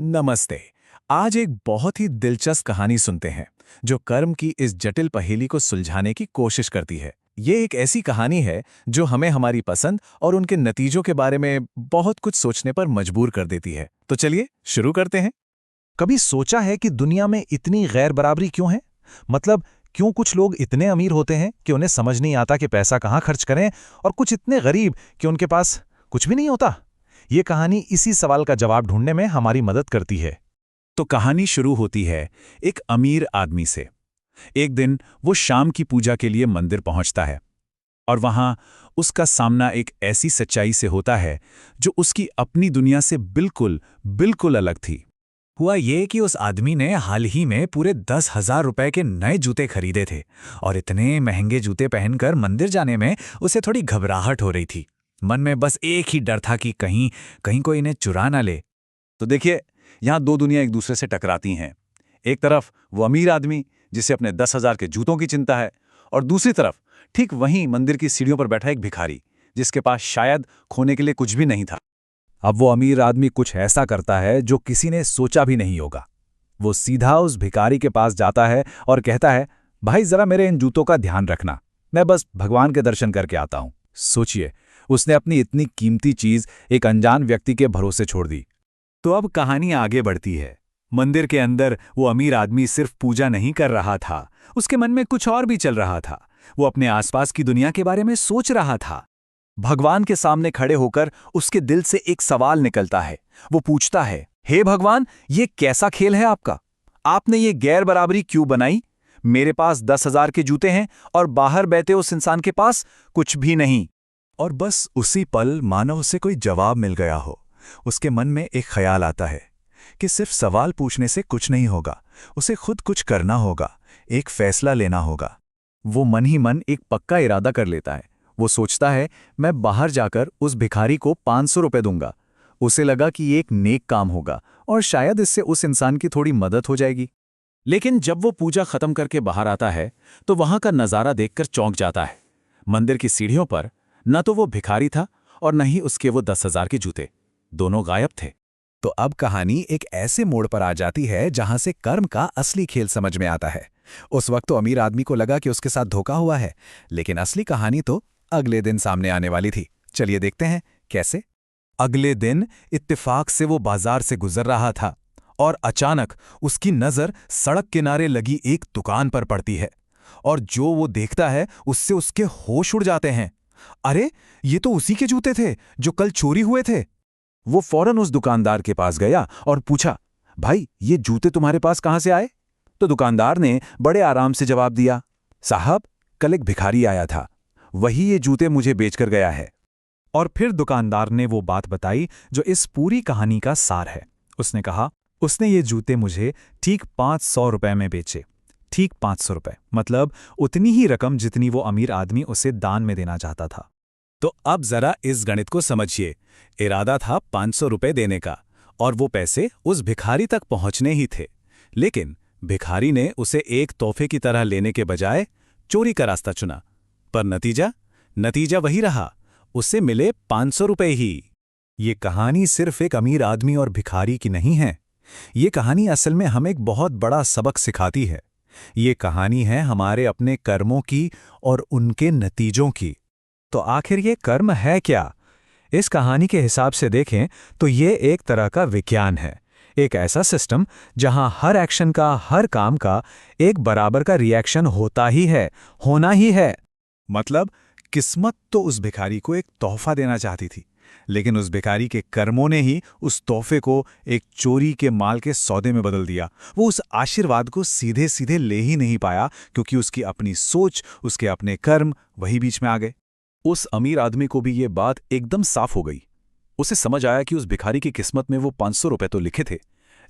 नमस्ते। आज एक बहुत ही दिलचस्प कहानी सुनते हैं जो कर्म की इस जटिल पहेली को सुलझाने की कोशिश करती है। ये एक ऐसी कहानी है जो हमें हमारी पसंद और उनके नतीजों के बारे में बहुत कुछ सोचने पर मजबूर कर देती है। तो चलिए शुरू करते हैं। कभी सोचा है कि दुनिया में इतनी गैर बराबरी क्यों है? मतलब क्यों कुछ लोग इतने अमीर होते हैं कि उन्हें समझ नहीं आता कि पैसा कहाँ खर्च करें, और कुछ इतने गरीब कि उनके पास कुछ भी नहीं होता? ये कहानी इसी सवाल का जवाब ढूंढने में हमारी मदद करती है। तो कहानी शुरू होती है एक अमीर आदमी से। एक दिन वो शाम की पूजा के लिए मंदिर पहुंचता है और वहां उसका सामना एक ऐसी सच्चाई से होता है जो उसकी अपनी दुनिया से बिल्कुल बिल्कुल अलग थी। हुआ ये कि उस आदमी ने हाल ही में पूरे 10,000 रुपए के नए जूते खरीदे थे और इतने महंगे जूते पहनकर मंदिर जाने में उसे थोड़ी घबराहट हो रही थी। मन में बस एक ही डर था कि कहीं कहीं कोई इन्हें चुरा ना ले। तो देखिए, यहाँ दो दुनिया एक दूसरे से टकराती हैं। एक तरफ वो अमीर आदमी जिसे अपने 10,000 के जूतों की चिंता है, और दूसरी तरफ ठीक वहीं मंदिर की सीढ़ियों पर बैठा एक भिखारी जिसके पास शायद खोने के लिए कुछ भी नहीं था। अब वो अमीर आदमी कुछ ऐसा करता है जो किसी ने सोचा भी नहीं होगा। वो सीधा उस भिखारी के पास जाता है और कहता है, भाई जरा मेरे इन जूतों का ध्यान रखना, मैं बस भगवान के दर्शन करके आता हूं। सोचिए, उसने अपनी इतनी कीमती चीज एक अनजान व्यक्ति के भरोसे छोड़ दी। तो अब कहानी आगे बढ़ती है। मंदिर के अंदर वो अमीर आदमी सिर्फ पूजा नहीं कर रहा था, उसके मन में कुछ और भी चल रहा था। वो अपने आसपास की दुनिया के बारे में सोच रहा था। भगवान के सामने खड़े होकर उसके दिल से एक सवाल निकलता है। वो पूछता है, हे भगवान, ये कैसा खेल है आपका? आपने ये गैर बराबरी क्यों बनाई? मेरे पास 10,000 के जूते हैं और बाहर बैठे उस इंसान के पास कुछ भी नहीं। और बस उसी पल मानो उसे कोई जवाब मिल गया हो। उसके मन में एक ख्याल आता है कि सिर्फ सवाल पूछने से कुछ नहीं होगा, उसे खुद कुछ करना होगा, एक फैसला लेना होगा। वो मन ही मन एक पक्का इरादा कर लेता है। वो सोचता है, मैं बाहर जाकर उस भिखारी को 500 रुपए दूंगा। उसे लगा कि ये एक नेक काम होगा और शायद इससे उस इंसान की थोड़ी मदद हो जाएगी। लेकिन जब वो पूजा खत्म करके बाहर आता है तो वहां का नजारा देखकर चौंक जाता है। मंदिर की सीढ़ियों पर न तो वो भिखारी था और न ही उसके वो 10,000 के जूते। दोनों गायब थे। तो अब कहानी एक ऐसे मोड़ पर आ जाती है जहां से कर्म का असली खेल समझ में आता है। उस वक्त तो अमीर आदमी को लगा कि उसके साथ धोखा हुआ है, लेकिन असली कहानी तो अगले दिन सामने आने वाली थी। चलिए देखते हैं कैसे। अगले दिन इत्तेफाक से वो बाजार से गुजर रहा था और अचानक उसकी नजर सड़क किनारे लगी एक दुकान पर पड़ती है, और जो वो देखता है उससे उसके होश उड़ जाते हैं। अरे, ये तो उसी के जूते थे जो कल चोरी हुए थे। वो फौरन उस दुकानदार के पास गया और पूछा, भाई ये जूते तुम्हारे पास कहां से आए? तो दुकानदार ने बड़े आराम से जवाब दिया, साहब, कल एक भिखारी आया था, वही ये जूते मुझे बेचकर गया है। और फिर दुकानदार ने वो बात बताई जो इस पूरी कहानी का सार है। उसने कहा, उसने ये जूते मुझे ठीक 500 रुपए में बेचे। ठीक 500 रुपए, मतलब उतनी ही रकम जितनी वो अमीर आदमी उसे दान में देना चाहता था। तो अब जरा इस गणित को समझिए। इरादा था 500 रुपए देने का और वो पैसे उस भिखारी तक पहुंचने ही थे, लेकिन भिखारी ने उसे एक तोहफे की तरह लेने के बजाय चोरी का रास्ता चुना। पर नतीजा वही रहा, उसे मिले 500 रुपए ही। ये कहानी सिर्फ एक अमीर आदमी और भिखारी की नहीं है। ये कहानी असल में हमें एक बहुत बड़ा सबक सिखाती है। ये कहानी है हमारे अपने कर्मों की और उनके नतीजों की। तो आखिर ये कर्म है क्या? इस कहानी के हिसाब से देखें तो ये एक तरह का विज्ञान है। एक ऐसा सिस्टम जहां हर एक्शन का, हर काम का एक बराबर का रिएक्शन होता ही है, होना ही है। मतलब किस्मत तो उस भिखारी को एक तोहफा देना चाहती थी, लेकिन उस भिखारी के कर्मों ने ही उस तोहफे को एक चोरी के माल के सौदे में बदल दिया। वो उस आशीर्वाद को सीधे सीधे ले ही नहीं पाया, क्योंकि उसकी अपनी सोच, उसके अपने कर्म वही बीच में आ गए। उस अमीर आदमी को भी ये बात एकदम साफ हो गई। उसे समझ आया कि उस भिखारी की किस्मत में वो 500 रुपए तो लिखे थे,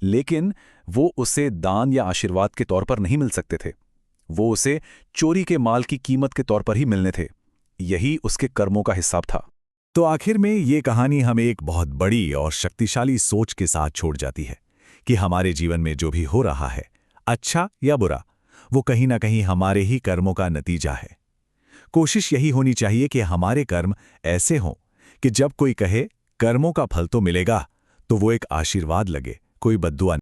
लेकिन वो उसे दान या आशीर्वाद के तौर पर नहीं मिल सकते थे। वो उसे चोरी के माल की कीमत के तौर पर ही मिलने थे। यही उसके कर्मों का हिसाब था। तो आखिर में ये कहानी हमें एक बहुत बड़ी और शक्तिशाली सोच के साथ छोड़ जाती है कि हमारे जीवन में जो भी हो रहा है, अच्छा या बुरा, वो कहीं ना कहीं हमारे ही कर्मों का नतीजा है। कोशिश यही होनी चाहिए कि हमारे कर्म ऐसे हों कि जब कोई कहे कर्मों का फल तो मिलेगा, तो वो एक आशीर्वाद लगे, कोई बद्दुआ